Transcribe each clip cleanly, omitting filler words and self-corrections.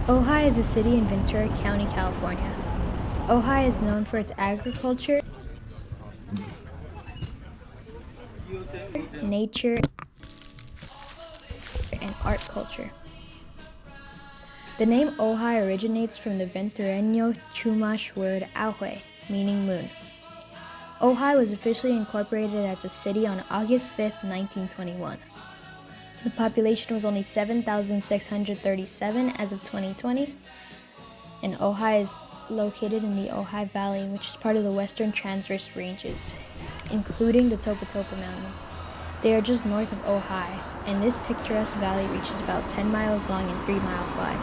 Ojai is a city in Ventura County, California. Ojai is known for its agriculture, nature, and art culture. The name Ojai originates from the Ventureño Chumash word Ojai, meaning moon. Ojai was officially incorporated as a city on August 5, 1921. The population was only 7,637 as of 2020, and Ojai is located in the Ojai Valley, which is part of the Western Transverse Ranges, including the Topa Topa Mountains. They are just north of Ojai, and this picturesque valley reaches about 10 miles long and 3 miles wide.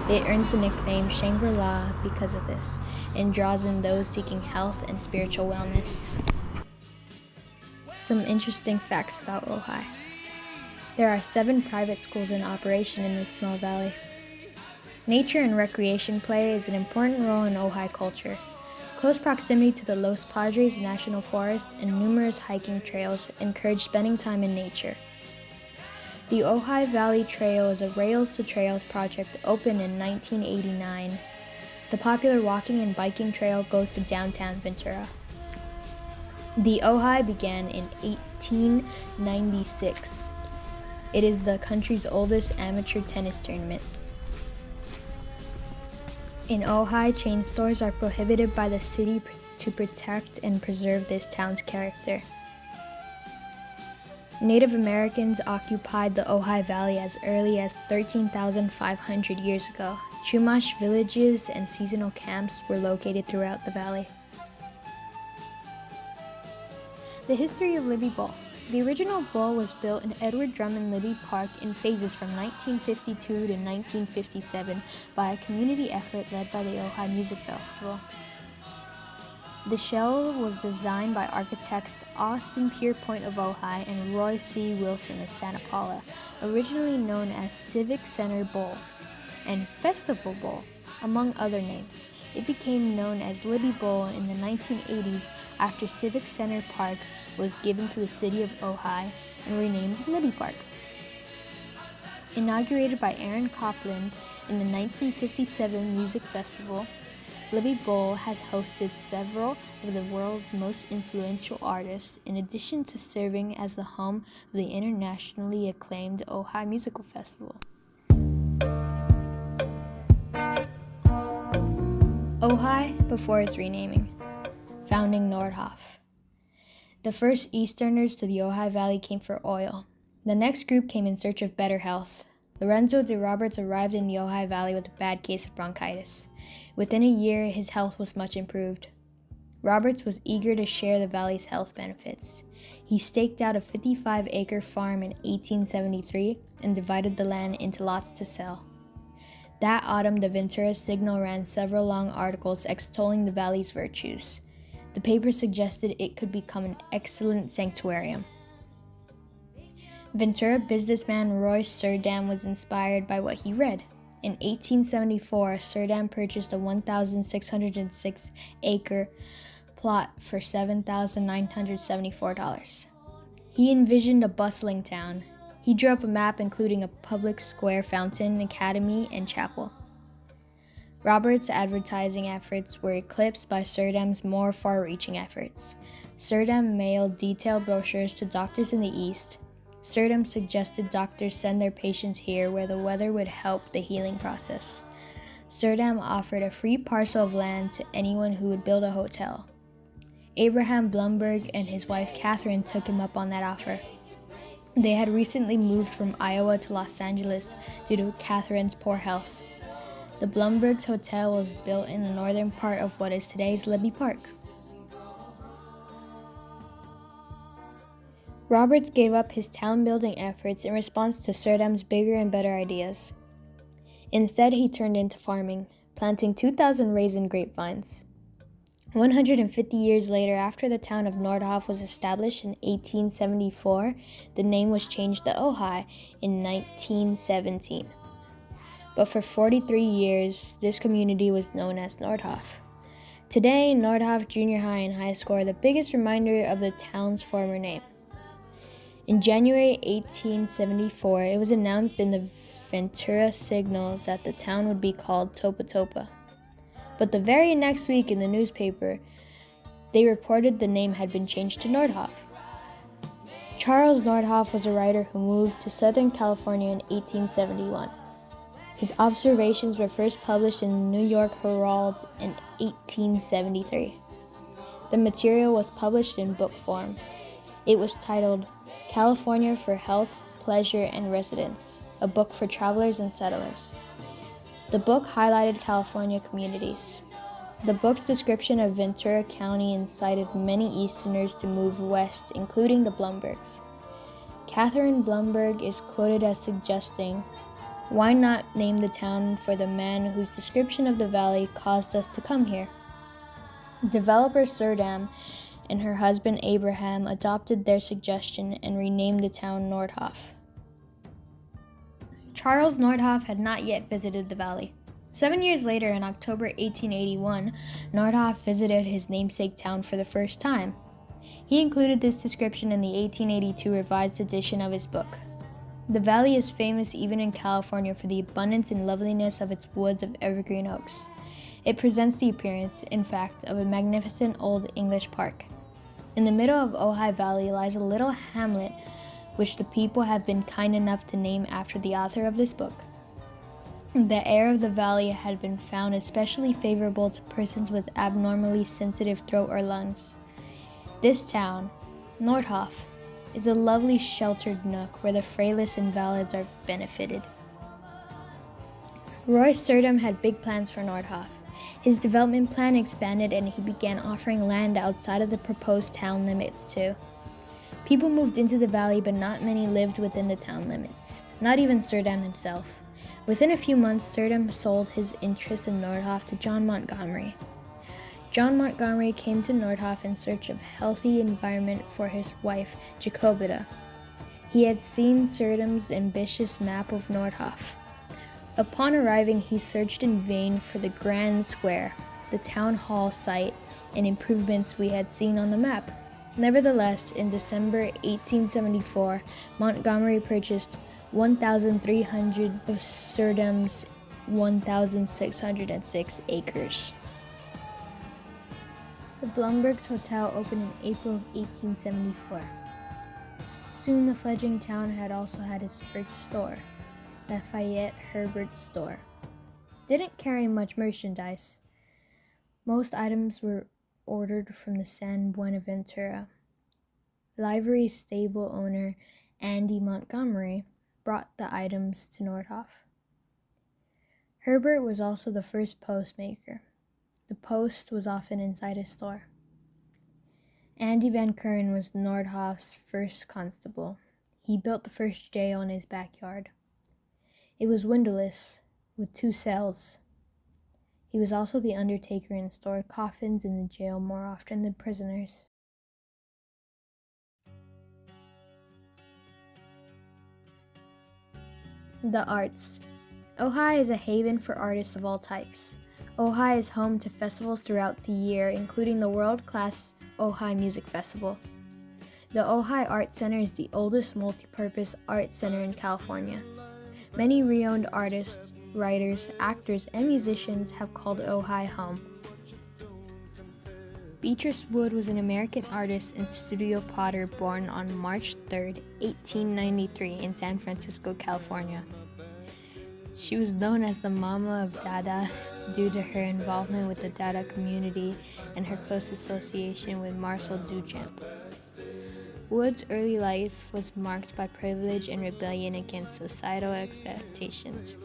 It earns the nickname Shangri-La because of this, and draws in those seeking health and spiritual wellness. Some interesting facts about Ojai. There are 7 private schools in operation in this small valley. Nature and recreation plays an important role in Ojai culture. Close proximity to the Los Padres National Forest and numerous hiking trails encourage spending time in nature. The Ojai Valley Trail is a Rails to Trails project opened in 1989. The popular walking and biking trail goes to downtown Ventura. The Ojai began in 1896. It is the country's oldest amateur tennis tournament. In Ojai, chain stores are prohibited by the city to protect and preserve this town's character. Native Americans occupied the Ojai Valley as early as 13,500 years ago. Chumash villages and seasonal camps were located throughout the valley. The history of Libby Bowl. The original bowl was built in Edward Drummond Libby Park in phases from 1952 to 1957 by a community effort led by the Ojai Music Festival. The shell was designed by architects Austin Pierpoint of Ojai and Roy C. Wilson of Santa Paula, originally known as Civic Center Bowl and Festival Bowl, among other names. It became known as Libby Bowl in the 1980s after Civic Center Park was given to the city of Ojai and renamed Libby Park. Inaugurated by Aaron Copland in the 1957 Music Festival, Libby Bowl has hosted several of the world's most influential artists, in addition to serving as the home of the internationally acclaimed Ojai Musical Festival. Ojai before its renaming. Founding Nordhoff. The first Easterners to the Ojai Valley came for oil. The next group came in search of better health. Lorenzo de Roberts arrived in the Ojai Valley with a bad case of bronchitis. Within a year, his health was much improved. Roberts was eager to share the valley's health benefits. He staked out a 55-acre farm in 1873 and divided the land into lots to sell. That autumn, the Ventura Signal ran several long articles extolling the valley's virtues. The paper suggested it could become an excellent sanctuarium. Ventura businessman Roy Surdam was inspired by what he read. In 1874, Surdam purchased a 1,606-acre plot for $7,974. He envisioned a bustling town. He drew up a map including a public square, fountain, academy, and chapel. Roberts' advertising efforts were eclipsed by Surdam's more far-reaching efforts. Surdam mailed detailed brochures to doctors in the East. Surdam suggested doctors send their patients here where the weather would help the healing process. Surdam offered a free parcel of land to anyone who would build a hotel. Abraham Blumberg and his wife Catherine took him up on that offer. They had recently moved from Iowa to Los Angeles due to Catherine's poor health. The Blumberg's hotel was built in the northern part of what is today's Libby Park. Roberts gave up his town-building efforts in response to Surdam's bigger and better ideas. Instead, he turned into farming, planting 2,000 raisin grapevines. 150 years later, after the town of Nordhoff was established in 1874, the name was changed to Ojai in 1917. But for 43 years, this community was known as Nordhoff. Today, Nordhoff Junior High and High School are the biggest reminder of the town's former name. In January 1874, it was announced in the Ventura signals that the town would be called Topa Topa. But the very next week in the newspaper, they reported the name had been changed to Nordhoff. Charles Nordhoff was a writer who moved to Southern California in 1871. His observations were first published in the New York Herald in 1873. The material was published in book form. It was titled California for Health, Pleasure, and Residence, a book for travelers and settlers. The book highlighted California communities. The book's description of Ventura County incited many Easterners to move west, including the Blumbergs. Catherine Blumberg is quoted as suggesting, "Why not name the town for the man whose description of the valley caused us to come here?" Developer Surdam and her husband Abraham adopted their suggestion and renamed the town Nordhoff. Charles Nordhoff had not yet visited the valley. 7 years later, in October 1881, Nordhoff visited his namesake town for the first time. He included this description in the 1882 revised edition of his book. The valley is famous even in California for the abundance and loveliness of its woods of evergreen oaks. It presents the appearance, in fact, of a magnificent old English park. In the middle of Ojai Valley lies a little hamlet which the people have been kind enough to name after the author of this book. The air of the valley had been found especially favorable to persons with abnormally sensitive throat or lungs. This town, Nordhoff, is a lovely sheltered nook where the frailest invalids are benefited. Roy Surdam had big plans for Nordhoff. His development plan expanded and he began offering land outside of the proposed town limits too. People moved into the valley, but not many lived within the town limits, not even Surdam himself. Within a few months, Surdam sold his interest in Nordhoff to John Montgomery. John Montgomery came to Nordhoff in search of healthy environment for his wife, Jacobita. He had seen Surdam's ambitious map of Nordhoff. Upon arriving, he searched in vain for the Grand Square, the town hall site, and improvements we had seen on the map. Nevertheless, in December 1874, Montgomery purchased 1,300 of Surdam's 1,606 acres. The Blumbergs Hotel opened in April of 1874. Soon the fledgling town had also had its first store, Lafayette Herbert's store. Didn't carry much merchandise. Most items were ordered from the San Buenaventura. Livery stable owner Andy Montgomery brought the items to Nordhoff. Herbert was also the first postmaker. The post was often inside his store. Andy Van Curren was Nordhoff's first constable. He built the first jail in his backyard. It was windowless, with 2 cells. He was also the undertaker and stored coffins in the jail more often than prisoners. The arts. Ojai is a haven for artists of all types. Ojai is home to festivals throughout the year, including the world-class Ojai Music Festival. The Ojai Art Center is the oldest multi-purpose art center in California. Many renowned artists, writers, actors, and musicians have called Ojai home. Beatrice Wood was an American artist and studio potter born on March 3, 1893 in San Francisco, California. She was known as the Mama of Dada due to her involvement with the Dada community and her close association with Marcel Duchamp. Wood's early life was marked by privilege and rebellion against societal expectations.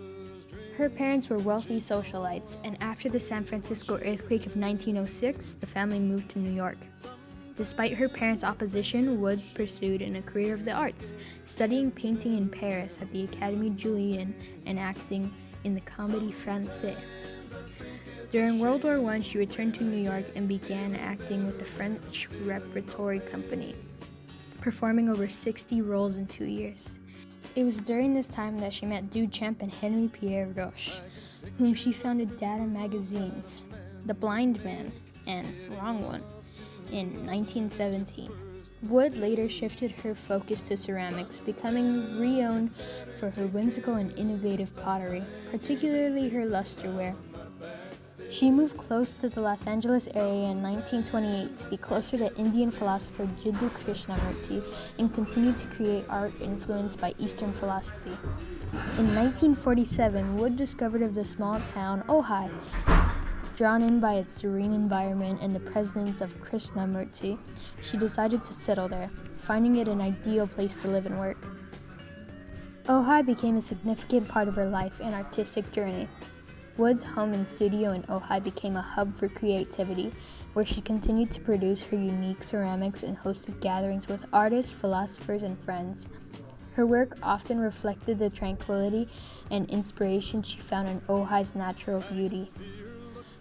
Her parents were wealthy socialites, and after the San Francisco earthquake of 1906, the family moved to New York. Despite her parents' opposition, Wood pursued a career of the arts, studying painting in Paris at the Académie Julian and acting in the Comédie Française. During World War I, she returned to New York and began acting with the French Repertory Company, performing over 60 roles in 2 years. It was during this time that she met Duchamp and Henry Pierre Roche, whom she founded Dada magazines, The Blind Man and Wrong One, in 1917. Wood later shifted her focus to ceramics, becoming renowned for her whimsical and innovative pottery, particularly her lusterware. She moved close to the Los Angeles area in 1928 to be closer to Indian philosopher Jiddu Krishnamurti and continued to create art influenced by Eastern philosophy. In 1947, Wood discovered of the small town Ojai. Drawn in by its serene environment and the presence of Krishnamurti, she decided to settle there, finding it an ideal place to live and work. Ojai became a significant part of her life and artistic journey. Wood's home and studio in Ojai became a hub for creativity, where she continued to produce her unique ceramics and hosted gatherings with artists, philosophers, and friends. Her work often reflected the tranquility and inspiration she found in Ojai's natural beauty.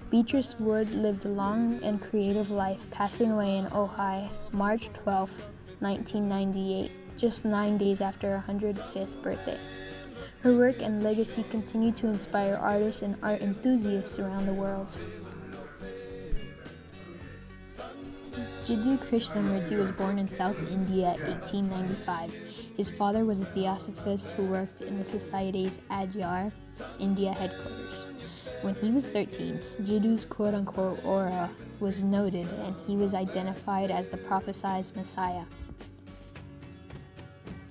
Beatrice Wood lived a long and creative life, passing away in Ojai, March 12, 1998, just 9 days after her 105th birthday. Her work and legacy continue to inspire artists and art enthusiasts around the world. Jiddu Krishnamurti was born in South India in 1895. His father was a theosophist who worked in the Society's Ojai, India headquarters. When he was 13, Jiddu's quote-unquote aura was noted and he was identified as the prophesied Messiah.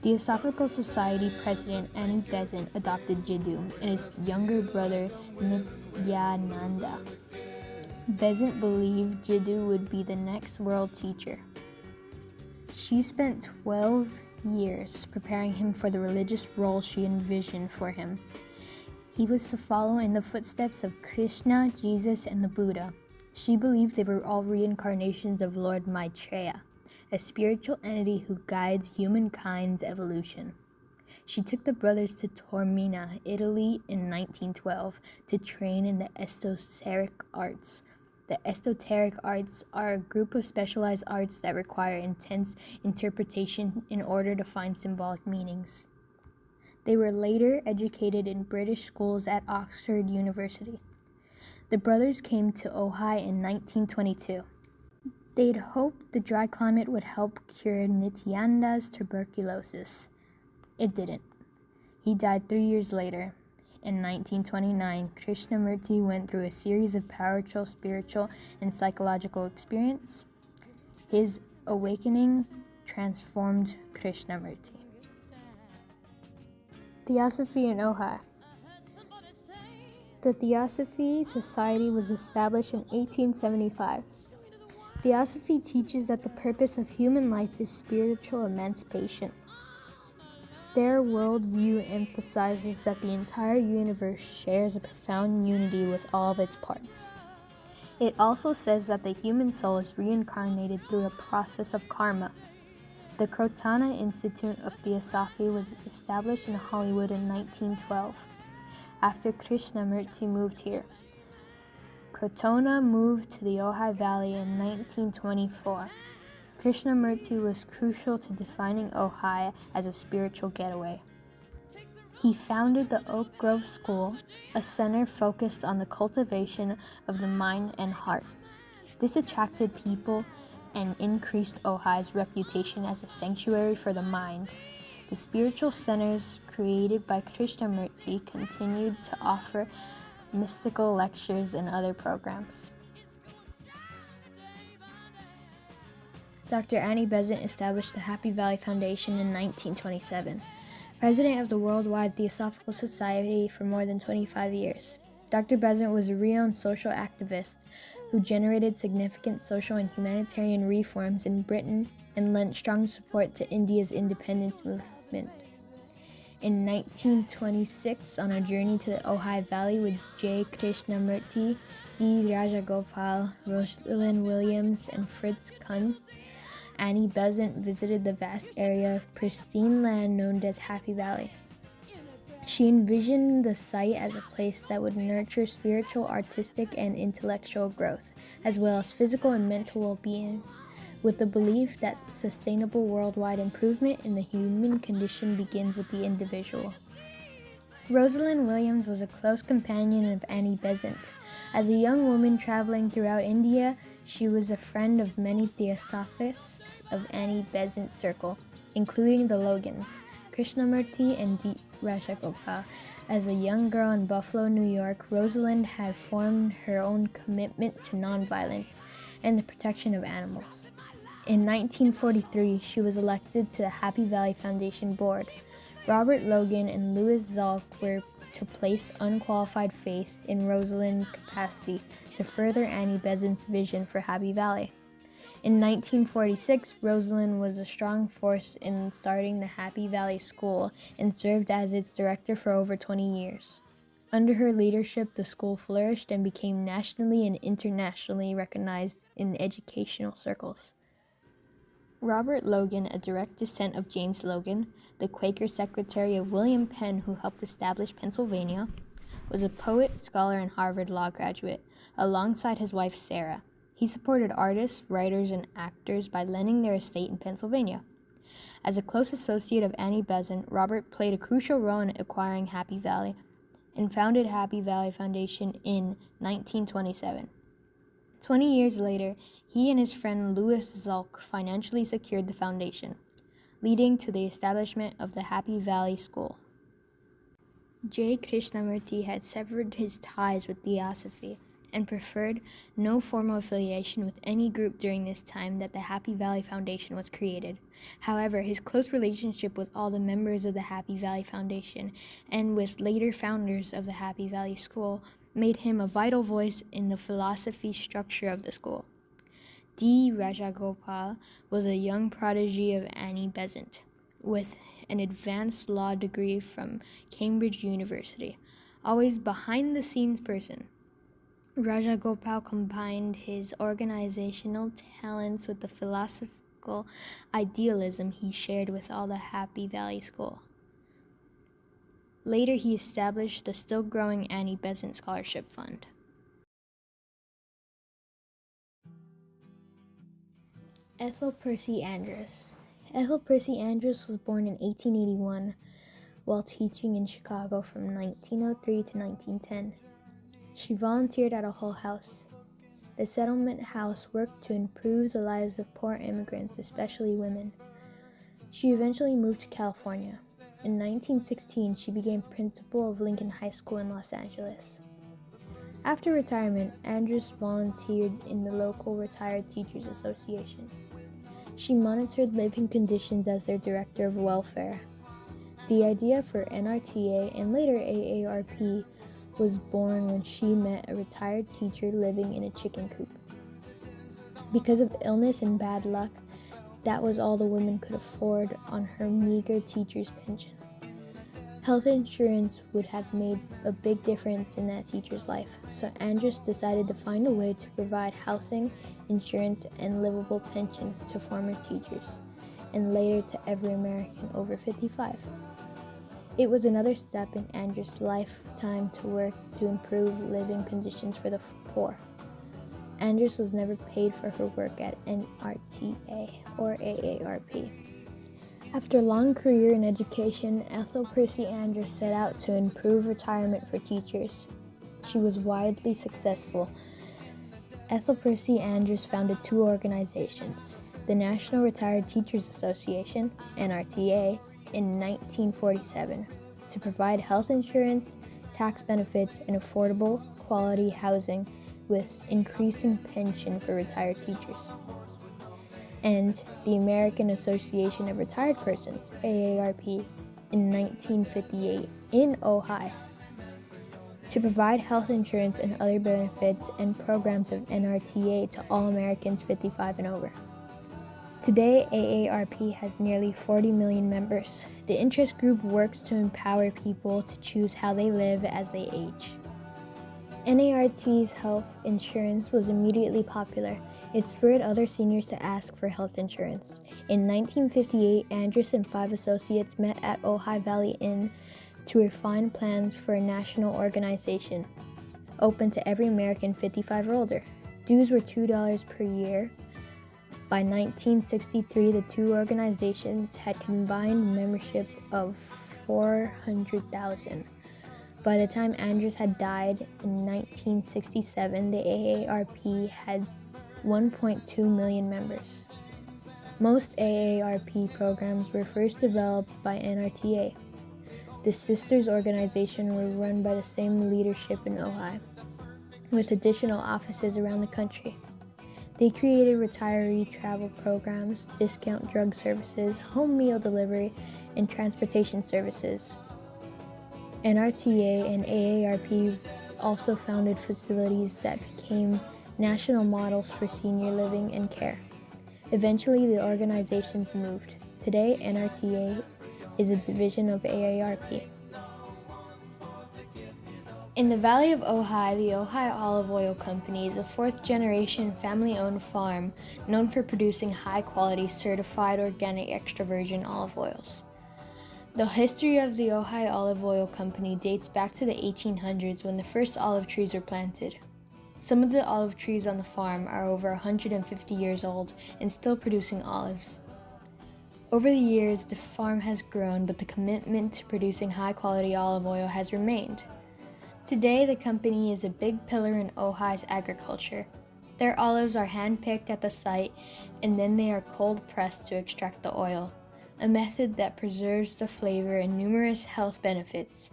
The Theosophical Society president Annie Besant adopted Jiddu and his younger brother Nityananda. Besant believed Jiddu would be the next world teacher. She spent 12 years preparing him for the religious role she envisioned for him. He was to follow in the footsteps of Krishna, Jesus, and the Buddha. She believed they were all reincarnations of Lord Maitreya, a spiritual entity who guides humankind's evolution. She took the brothers to Taormina, Italy in 1912 to train in the esoteric arts. The esoteric arts are a group of specialized arts that require intense interpretation in order to find symbolic meanings. They were later educated in British schools at Oxford University. The brothers came to Ojai in 1922. They'd hoped the dry climate would help cure Nityananda's tuberculosis. It didn't. He died 3 years later. In 1929, Krishnamurti went through a series of powerful spiritual and psychological experiences. His awakening transformed Krishnamurti. Theosophy in Ojai. The Theosophy Society was established in 1875. Theosophy teaches that the purpose of human life is spiritual emancipation. Their worldview emphasizes that the entire universe shares a profound unity with all of its parts. It also says that the human soul is reincarnated through a process of karma. The Crotona Institute of Theosophy was established in Hollywood in 1912, after Krishnamurti moved here. Crotona moved to the Ojai Valley in 1924. Krishnamurti was crucial to defining Ojai as a spiritual getaway. He founded the Oak Grove School, a center focused on the cultivation of the mind and heart. This attracted people and increased Ojai's reputation as a sanctuary for the mind. The spiritual centers created by Krishnamurti continued to offer mystical lectures and other programs. Dr. Annie Besant established the Happy Valley Foundation in 1927, president of the Worldwide Theosophical Society for more than 25 years. Dr. Besant was a renowned social activist who generated significant social and humanitarian reforms in Britain and lent strong support to India's independence movement. In 1926, on a journey to the Ojai Valley with J. Krishnamurti, D. Rajagopal, Rosalind Williams, and Fritz Kuntz, Annie Besant visited the vast area of pristine land known as Happy Valley. She envisioned the site as a place that would nurture spiritual, artistic, and intellectual growth, as well as physical and mental well-being, with the belief that sustainable worldwide improvement in the human condition begins with the individual. Rosalind Williams was a close companion of Annie Besant. As a young woman traveling throughout India, She was a friend of many theosophists of Annie Besant's circle, including the Logans, Krishnamurti and D. Rajagopal. As a young girl in Buffalo, New York, Rosalind had formed her own commitment to nonviolence and the protection of animals. In 1943, she was elected to the Happy Valley Foundation board. Robert Logan and Louis Zalk were to place unqualified faith in Rosalind's capacity to further Annie Besant's vision for Happy Valley. In 1946, Rosalind was a strong force in starting the Happy Valley School and served as its director for over 20 years. Under her leadership, the school flourished and became nationally and internationally recognized in educational circles. Robert Logan, a direct descendant of James Logan, the Quaker secretary of William Penn who helped establish Pennsylvania, was a poet, scholar, and Harvard Law graduate, alongside his wife Sarah. He supported artists, writers, and actors by lending their estate in Pennsylvania. As a close associate of Annie Besant, Robert played a crucial role in acquiring Happy Valley and founded Happy Valley Foundation in 1927. 20 years later, he and his friend Louis Zalk financially secured the foundation, leading to the establishment of the Happy Valley School. J. Krishnamurti had severed his ties with Theosophy and preferred no formal affiliation with any group during this time that the Happy Valley Foundation was created. However, his close relationship with all the members of the Happy Valley Foundation and with later founders of the Happy Valley School made him a vital voice in the philosophy structure of the school. D. Rajagopal was a young protege of Annie Besant, with an advanced law degree from Cambridge University, always behind-the-scenes person. Rajagopal combined his organizational talents with the philosophical idealism he shared with all the Happy Valley School. Later, he established the still-growing Annie Besant Scholarship Fund. Ethel Percy Andrus. Ethel Percy Andrus was born in 1881 while teaching in Chicago from 1903 to 1910. She volunteered at a Hull House. The settlement house worked to improve the lives of poor immigrants, especially women. She eventually moved to California. In 1916, she became principal of Lincoln High School in Los Angeles. After retirement, Andrus volunteered in the local Retired Teachers Association. She monitored living conditions as their director of welfare. The idea for NRTA and later AARP was born when she met a retired teacher living in a chicken coop. Because of illness and bad luck, that was all the woman could afford on her meager teacher's pension. Health insurance would have made a big difference in that teacher's life, so Andrus decided to find a way to provide housing, insurance, and livable pension to former teachers, and later to every American over 55. It was another step in Andrus' lifetime to work to improve living conditions for the poor. Andrus was never paid for her work at NRTA or AARP. After a long career in education, Ethel Percy Andrus set out to improve retirement for teachers. She was widely successful. Ethel Percy Andrus founded two organizations, the National Retired Teachers Association, NRTA, in 1947, to provide health insurance, tax benefits, and affordable, quality housing with increasing pension for retired teachers. And the American Association of Retired Persons, AARP, in 1958 in Ojai, to provide health insurance and other benefits and programs of NRTA to all Americans 55 and over. Today, AARP has nearly 40 million members. The interest group works to empower people to choose how they live as they age. NART's health insurance was immediately popular. It spurred other seniors to ask for health insurance. In 1958, Andrus and 5 associates met at Ojai Valley Inn to refine plans for a national organization, open to every American 55 or older. Dues were $2 per year. By 1963, the two organizations had combined membership of 400,000. By the time Andrus had died in 1967, the AARP had 1.2 million members. Most AARP programs were first developed by NRTA. The sisters organization were run by the same leadership in Ojai, with additional offices around the country. They created retiree travel programs, discount drug services, home meal delivery, and transportation services. NRTA and AARP also founded facilities that became national models for senior living and care. Eventually, the organizations moved. Today, NRTA is a division of AARP. In the Valley of Ojai, the Ojai Olive Oil Company is a fourth-generation family-owned farm known for producing high-quality certified organic extra virgin olive oils. The history of the Ojai Olive Oil Company dates back to the 1800s when the first olive trees were planted. Some of the olive trees on the farm are over 150 years old and still producing olives. Over the years, the farm has grown, but the commitment to producing high-quality olive oil has remained. Today, the company is a big pillar in Ojai's agriculture. Their olives are hand-picked at the site, and then they are cold-pressed to extract the oil, a method that preserves the flavor and numerous health benefits.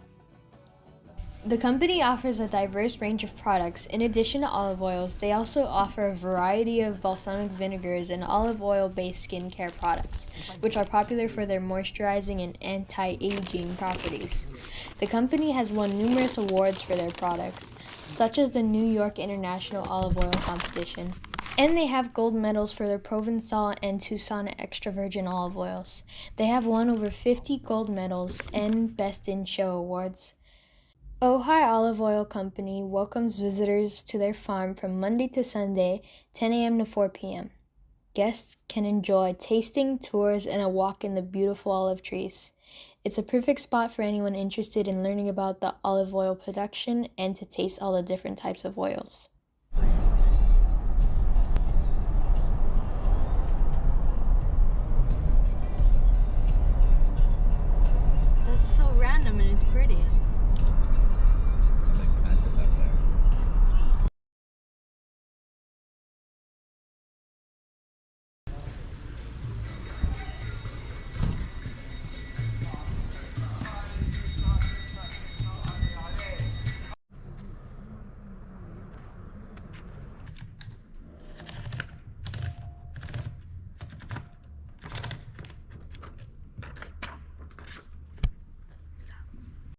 The company offers a diverse range of products. In addition to olive oils, they also offer a variety of balsamic vinegars and olive oil-based skincare products, which are popular for their moisturizing and anti-aging properties. The company has won numerous awards for their products, such as the New York International Olive Oil Competition. And they have gold medals for their Provençal and Tucson extra virgin olive oils. They have won over 50 gold medals and Best in Show awards. Ojai Olive Oil Company welcomes visitors to their farm from Monday to Sunday, 10 a.m. to 4 p.m. Guests can enjoy tasting, tours, and a walk in the beautiful olive trees. It's a perfect spot for anyone interested in learning about the olive oil production and to taste all the different types of oils. That's so random and it's pretty.